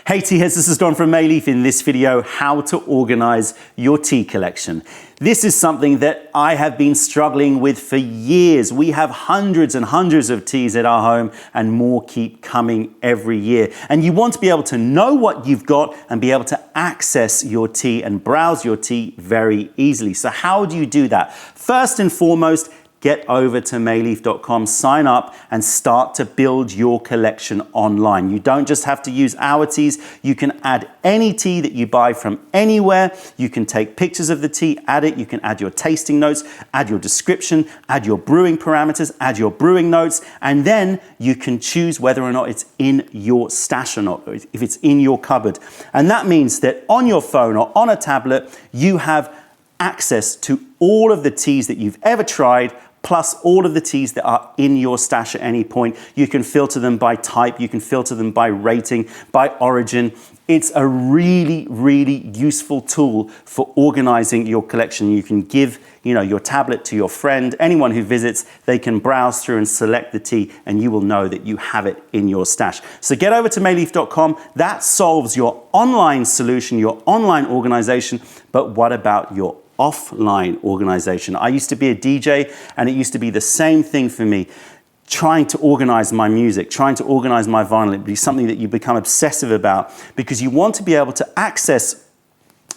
Hey tea heads, this is Don from Mayleaf. In this video, how to organize your tea collection. This is something that I have been struggling with for years. We have hundreds and hundreds of teas at our home and more keep coming every year. And you want to be able to know what you've got and be able to access your tea and browse your tea very easily. So how do you do that? First and foremost, get over to mayleaf.com, sign up and start to build your collection online. You don't just have to use our teas, you can add any tea that you buy from anywhere. You can take pictures of the tea, add it, you can add your tasting notes, add your description, add your brewing parameters, add your brewing notes, and then you can choose whether or not it's in your stash or not, if it's in your cupboard. And that means that on your phone or on a tablet, you have access to all of the teas that you've ever tried, plus all of the teas that are in your stash at any point. You can filter them by type, you can filter them by rating, by origin. It's a really, really useful tool for organizing your collection. You can give, your tablet to your friend, anyone who visits, they can browse through and select the tea and you will know that you have it in your stash. So get over to mayleaf.com. That solves your online solution, your online organization. But what about your offline organization? I used to be a DJ and it used to be the same thing for me. Trying to organize my music, trying to organize my vinyl, it'd be something that you become obsessive about because you want to be able to access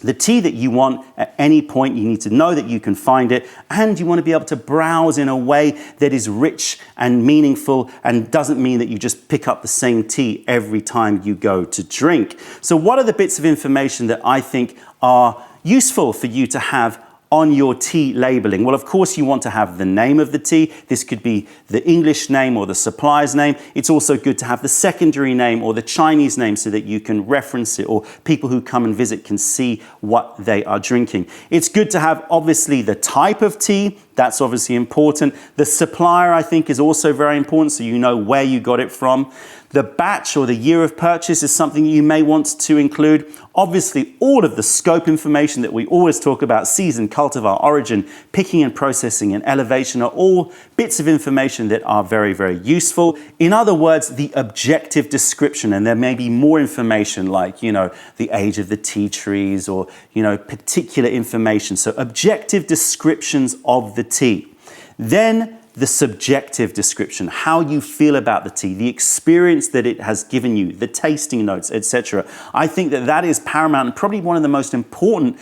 the tea that you want at any point. You need to know that you can find it, and you want to be able to browse in a way that is rich and meaningful and doesn't mean that you just pick up the same tea every time you go to drink. So what are the bits of information that I think are useful for you to have on your tea labeling? Well, of course, you want to have the name of the tea. This could be the English name or the supplier's name. It's also good to have the secondary name or the Chinese name so that you can reference it or people who come and visit can see what they are drinking. It's good to have, obviously, the type of tea. That's obviously important. The supplier, I think, is also very important, so you know where you got it from. The batch or the year of purchase is something you may want to include. Obviously, all of the scope information that we always talk about, season, cultivar, origin, picking and processing, and elevation are all bits of information that are very, very useful. In other words, the objective description, and there may be more information like, the age of the tea trees or, particular information. So objective descriptions of the tea. Then the subjective description, how you feel about the tea, the experience that it has given you, the tasting notes, etc. I think that is paramount and probably one of the most important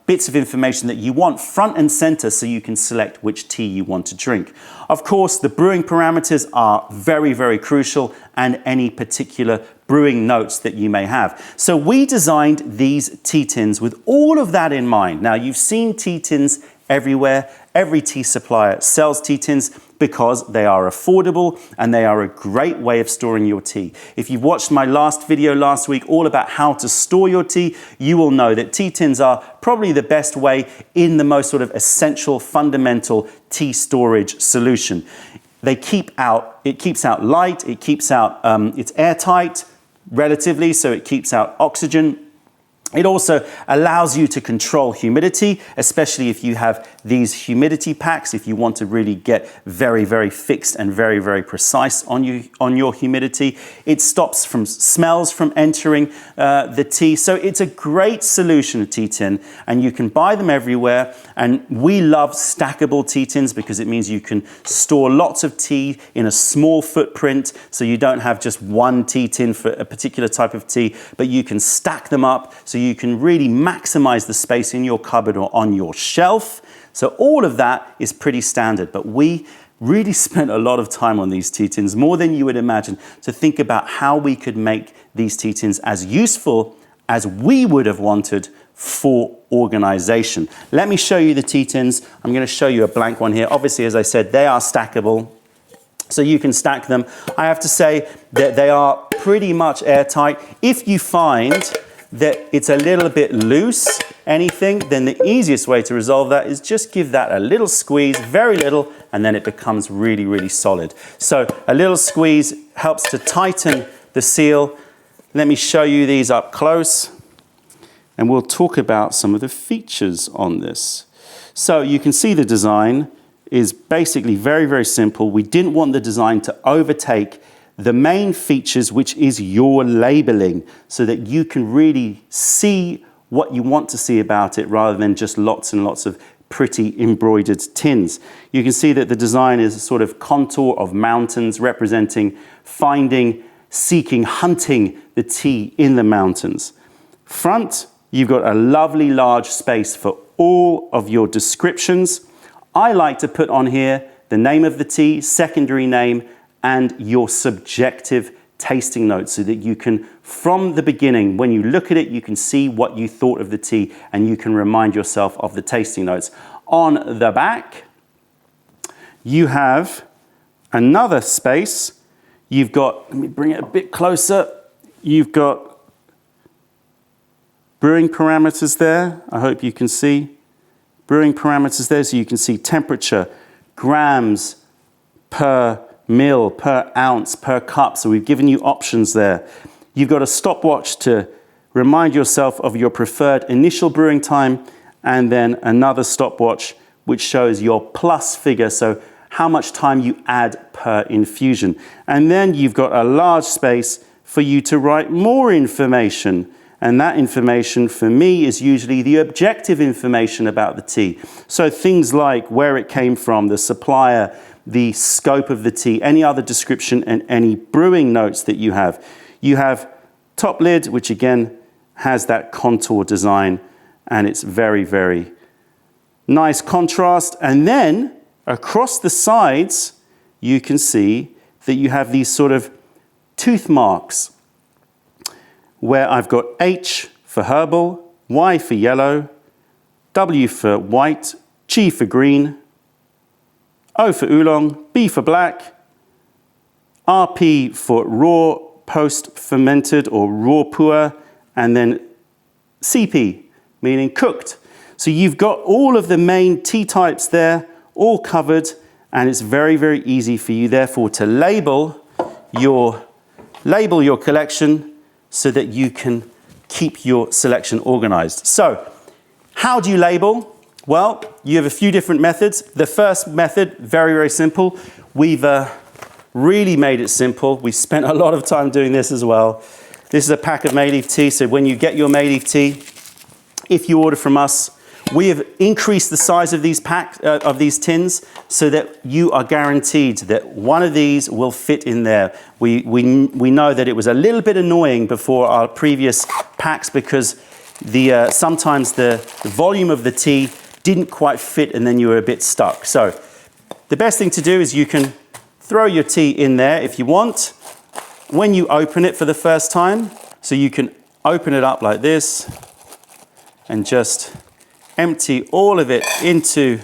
bits of information that you want front and center so you can select which tea you want to drink. Of course, the brewing parameters are very, very crucial, and any particular brewing notes that you may have. So we designed these tea tins with all of that in mind. Now, you've seen tea tins everywhere. Every tea supplier sells tea tins because they are affordable and they are a great way of storing your tea. If you've watched my last video last week all about how to store your tea, you will know that tea tins are probably the best way in the most sort of essential, fundamental tea storage solution. It keeps out light, it's airtight relatively, so it keeps out oxygen. It also allows you to control humidity, especially if you have these humidity packs, if you want to really get very, very fixed and very, very precise on your humidity. It stops smells from entering the tea. So it's a great solution, a tea tin, and you can buy them everywhere. And we love stackable tea tins because it means you can store lots of tea in a small footprint. So you don't have just one tea tin for a particular type of tea, but you can stack them up so you can really maximize the space in your cupboard or on your shelf. So all of that is pretty standard, but we really spent a lot of time on these tea tins, more than you would imagine, to think about how we could make these tea tins as useful as we would have wanted for organization. Let me show you the tea tins. I'm going to show you a blank one here. Obviously, as I said, they are stackable, so you can stack them. I have to say that they are pretty much airtight. If you find that it's a little bit loose, then the easiest way to resolve that is just give that a little squeeze, very little, and then it becomes really, really solid. So a little squeeze helps to tighten the seal. Let me show you these up close, and we'll talk about some of the features on this. So you can see the design is basically very, very simple. We didn't want the design to overtake the main features, which is your labeling, so that you can really see what you want to see about it rather than just lots and lots of pretty embroidered tins. You can see that the design is a sort of contour of mountains representing finding, seeking, hunting the tea in the mountains. Front, you've got a lovely large space for all of your descriptions. I like to put on here the name of the tea, secondary name, and your subjective tasting notes so that you can, from the beginning, when you look at it, you can see what you thought of the tea and you can remind yourself of the tasting notes. On the back, you have another space. You've got, let me bring it a bit closer. You've got brewing parameters there. I hope you can see brewing parameters there so you can see temperature, grams per mil, per ounce, per cup. So we've given you options there. You've got a stopwatch to remind yourself of your preferred initial brewing time, and then another stopwatch which shows your plus figure, so how much time you add per infusion. And then you've got a large space for you to write more information. And that information for me is usually the objective information about the tea. So things like where it came from, the supplier, the scope of the tea, any other description, and any brewing notes that you have. You have top lid, which again has that contour design, and it's very, very nice contrast. And then across the sides, you can see that you have these sort of tooth marks where I've got H for herbal, Y for yellow, W for white, G for green, O for oolong, B for black, RP for raw, post-fermented or raw puer, and then CP, meaning cooked. So you've got all of the main tea types there, all covered, and it's very, very easy for you, therefore, to label your collection so that you can keep your selection organized. So, how do you label? Well, you have a few different methods. The first method, very, very simple. We've really made it simple. We spent a lot of time doing this as well. This is a pack of May-leaf tea. So when you get your May-leaf tea, if you order from us, we have increased the size of these tins so that you are guaranteed that one of these will fit in there. We know that it was a little bit annoying before our previous packs because sometimes the volume of the tea didn't quite fit and then you were a bit stuck. So the best thing to do is you can throw your tea in there if you want. When you open it for the first time, so you can open it up like this and just empty all of it into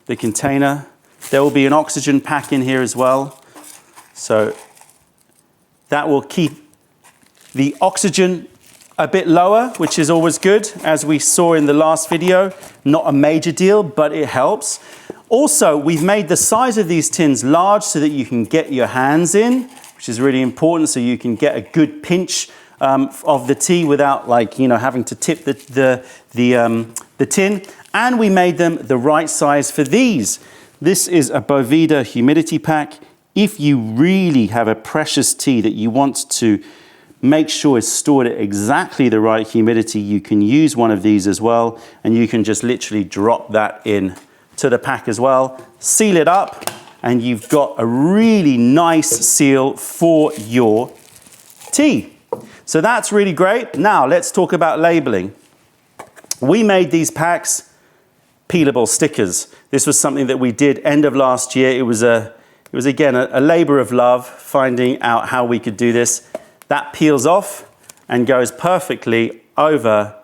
the container. There will be an oxygen pack in here as well. So that will keep the oxygen a bit lower, which is always good, as we saw in the last video. Not a major deal, but it helps. Also, we've made the size of these tins large so that you can get your hands in, which is really important, so you can get a good pinch of the tea without, having to tip the tin. And we made them the right size for these. This is a Boveda humidity pack. If you really have a precious tea that you want to make sure it's stored at exactly the right humidity, you can use one of these as well, and you can just literally drop that in to the pack as well, seal it up, and you've got a really nice seal for your tea. So that's really great. Now let's talk about labeling. We made these packs peelable stickers. This was something that we did end of last year. It was again a labor of love, finding out how we could do this. That peels off and goes perfectly over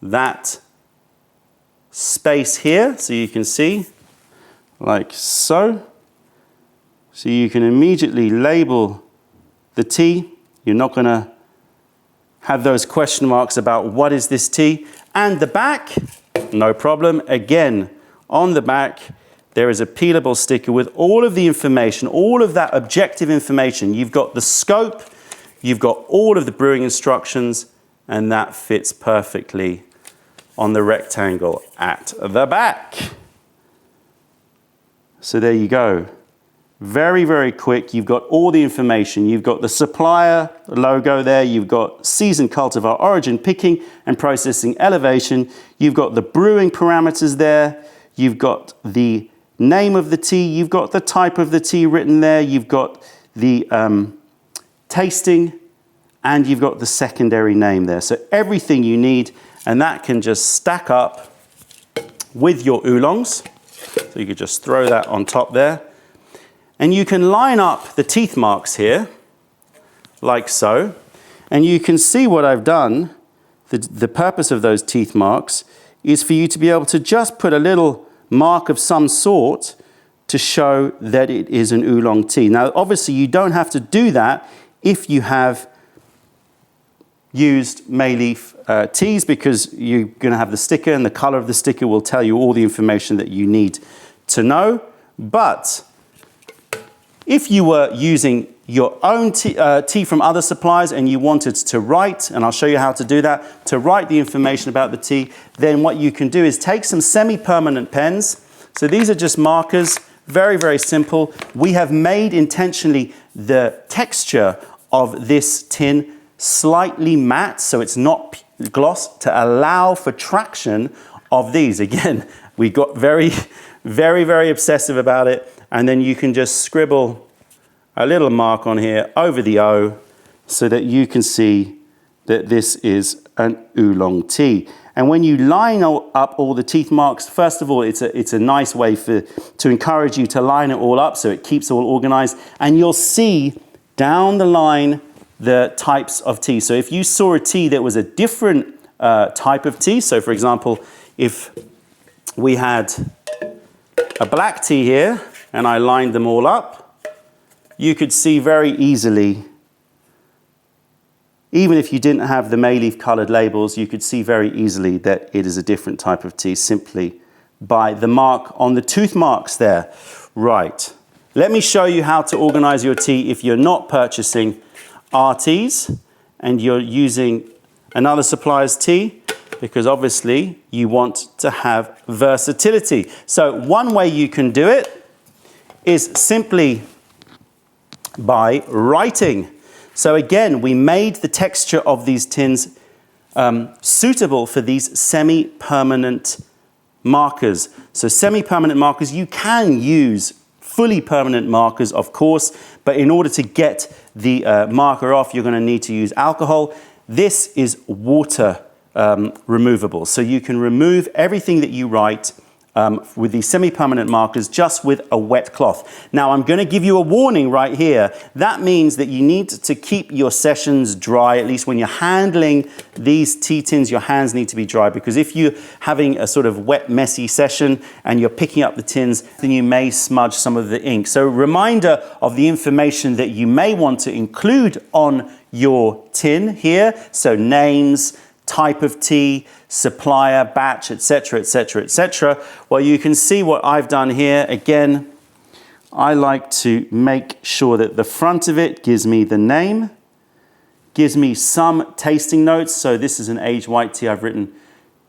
that space here, so you can see, like so. So you can immediately label the tea. You're not going to have those question marks about what is this tea. And the back, no problem. Again, on the back, there is a peelable sticker with all of the information, all of that objective information. You've got the scope, you've got all of the brewing instructions, and that fits perfectly on the rectangle at the back. So there you go. Very, very quick. You've got all the information. You've got the supplier logo there. You've got season, cultivar, origin, picking and processing, elevation. You've got the brewing parameters there. You've got the name of the tea. You've got the type of the tea written there. You've got the tasting, and you've got the secondary name there. So everything you need, and that can just stack up with your oolongs. So you could just throw that on top there. And you can line up the teeth marks here, like so. And you can see what I've done. The purpose of those teeth marks is for you to be able to just put a little mark of some sort to show that it is an oolong tea. Now, obviously, you don't have to do that if you have used Mayleaf teas, because you're going to have the sticker, and the color of the sticker will tell you all the information that you need to know. But if you were using your own tea from other suppliers and you wanted to write, and I'll show you how to do that, to write the information about the tea, then what you can do is take some semi-permanent pens. So these are just markers, very, very simple. We have made intentionally the texture of this tin slightly matte, so it's not gloss, to allow for traction of these. Again, we got very, very, very obsessive about it. And then you can just scribble a little mark on here over the O so that you can see that this is an oolong tea. And when you line up all the teeth marks, first of all, it's a nice way to encourage you to line it all up so it keeps all organized. And you'll see down the line the types of tea. So if you saw a tea that was a different type of tea, so for example, if we had a black tea here, and I lined them all up, you could see very easily, even if you didn't have the Mayleaf colored labels, you could see very easily that it is a different type of tea simply by the mark on the tooth marks there. Right, let me show you how to organize your tea if you're not purchasing our teas and you're using another supplier's tea, because obviously you want to have versatility. So one way you can do it is simply by writing. So again, we made the texture of these tins suitable for these semi-permanent markers. So semi-permanent markers, you can use fully permanent markers, of course, but in order to get the marker off, you're going to need to use alcohol. This is water removable. So you can remove everything that you write with these semi-permanent markers just with a wet cloth. Now I'm going to give you a warning right here. That means that you need to keep your sessions dry, at least when you're handling these tea tins, your hands need to be dry, because if you're having a sort of wet, messy session and you're picking up the tins, then you may smudge some of the ink. So reminder of the information that you may want to include on your tin here. So names, type of tea, supplier, batch, etc., etc., etc. Well, you can see what I've done here. Again, I like to make sure that the front of it gives me the name, gives me some tasting notes. So this is an aged white tea. I've written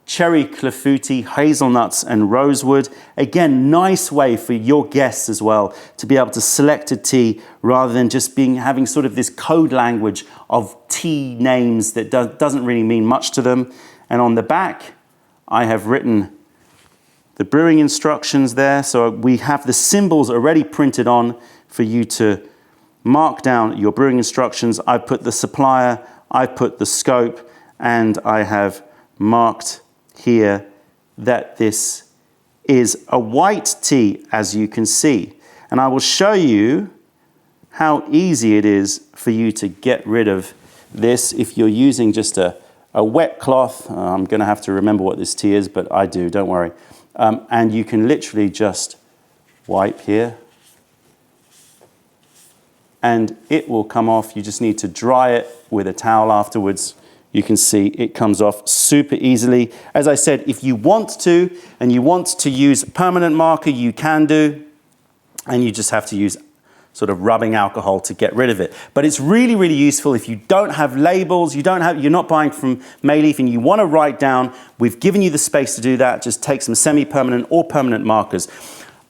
cherry clafouti, hazelnuts and rosewood. Again, nice way for your guests as well to be able to select a tea rather than just having sort of this code language of tea names that doesn't really mean much to them. And on the back, I have written the brewing instructions there. So we have the symbols already printed on for you to mark down your brewing instructions. I've put the supplier, I've put the scope, and I have marked here that this is a white tea, as you can see. And I will show you how easy it is for you to get rid of this if you're using just a wet cloth. I'm going to have to remember what this tea is, but I do, don't worry. And you can literally just wipe here and it will come off. You just need to dry it with a towel afterwards. You can see it comes off super easily. As I said, if you want to, and you want to use permanent marker, you can do, and you just have to use sort of rubbing alcohol to get rid of it. But it's really, really useful if you don't have labels, you're not buying from Mayleaf and you want to write down. We've given you the space to do that. Just take some semi-permanent or permanent markers.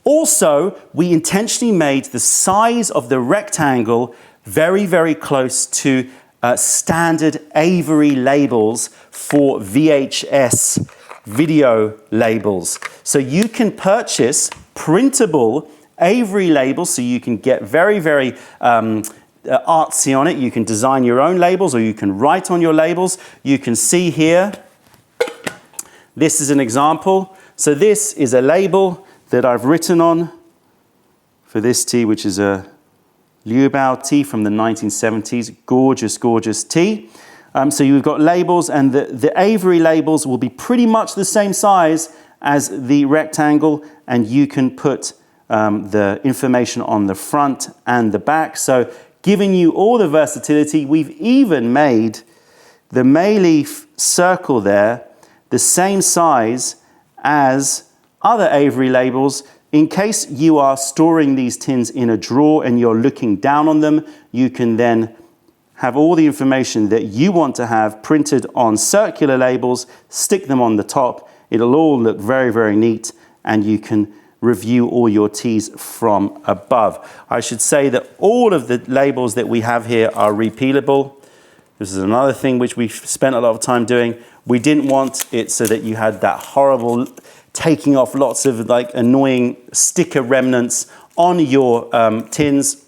Also, we intentionally made the size of the rectangle very, very close to standard Avery labels for VHS video labels. So you can purchase printable Avery labels, so you can get very, very artsy on it. You can design your own labels, or you can write on your labels. You can see here, this is an example. So this is a label that I've written on for this tea, which is a Liubao tea from the 1970s. Gorgeous, gorgeous tea. So you've got labels, and the Avery labels will be pretty much the same size as the rectangle, and you can put the information on the front and the back. So giving you all the versatility. We've even made the Mayleaf circle there the same size as other Avery labels. In case you are storing these tins in a drawer and you're looking down on them, you can then have all the information that you want to have printed on circular labels, stick them on the top. It'll all look very, very neat, and you can review all your teas from above. I should say that all of the labels that we have here are repealable. This is another thing which we've spent a lot of time doing. We didn't want it so that you had that horrible taking off lots of like annoying sticker remnants on your tins.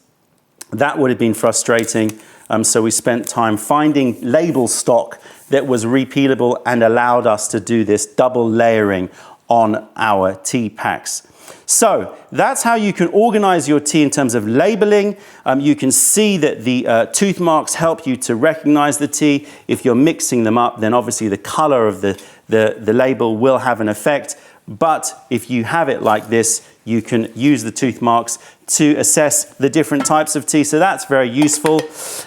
That would have been frustrating. So we spent time finding label stock that was repealable and allowed us to do this double layering on our tea packs. So that's how you can organize your tea in terms of labeling. You can see that the tooth marks help you to recognize the tea. If you're mixing them up, then obviously the color of the label will have an effect. But if you have it like this, you can use the tooth marks to assess the different types of tea. So that's very useful.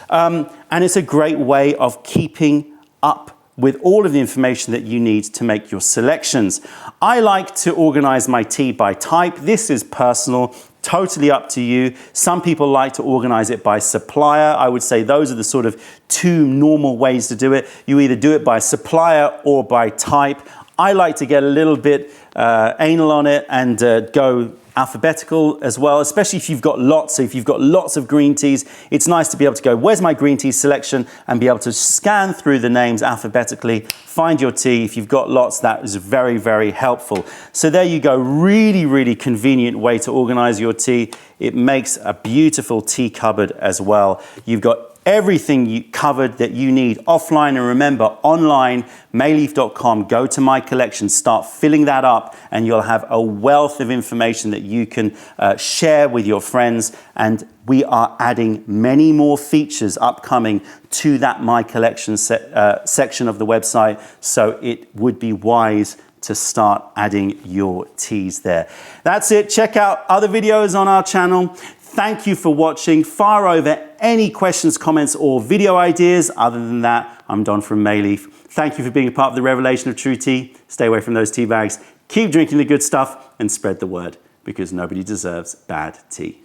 And it's a great way of keeping up with all of the information that you need to make your selections. I like to organize my tea by type. This is personal, totally up to you. Some people like to organize it by supplier. I would say those are the sort of two normal ways to do it. You either do it by supplier or by type. I like to get a little bit anal on it and go alphabetical as well, especially if you've got lots. So if you've got lots of green teas, it's nice to be able to go, where's my green tea selection, and be able to scan through the names alphabetically, find your tea. If you've got lots, that is very, very helpful. So there you go, really, really convenient way to organize your tea. It makes a beautiful tea cupboard as well. You've got everything covered that you need offline, and remember, online, mayleaf.com, go to my collection, start filling that up, and you'll have a wealth of information that you can share with your friends. And we are adding many more features upcoming to that My Collection section of the website, so it would be wise to start adding your teas there. That's it. Check out other videos on our channel. Thank you for watching. Fire over any questions, comments, or video ideas. Other than that, I'm Don from Mayleaf. Thank you for being a part of the revelation of true tea. Stay away from those tea bags. Keep drinking the good stuff and spread the word, because nobody deserves bad tea.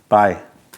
Bye.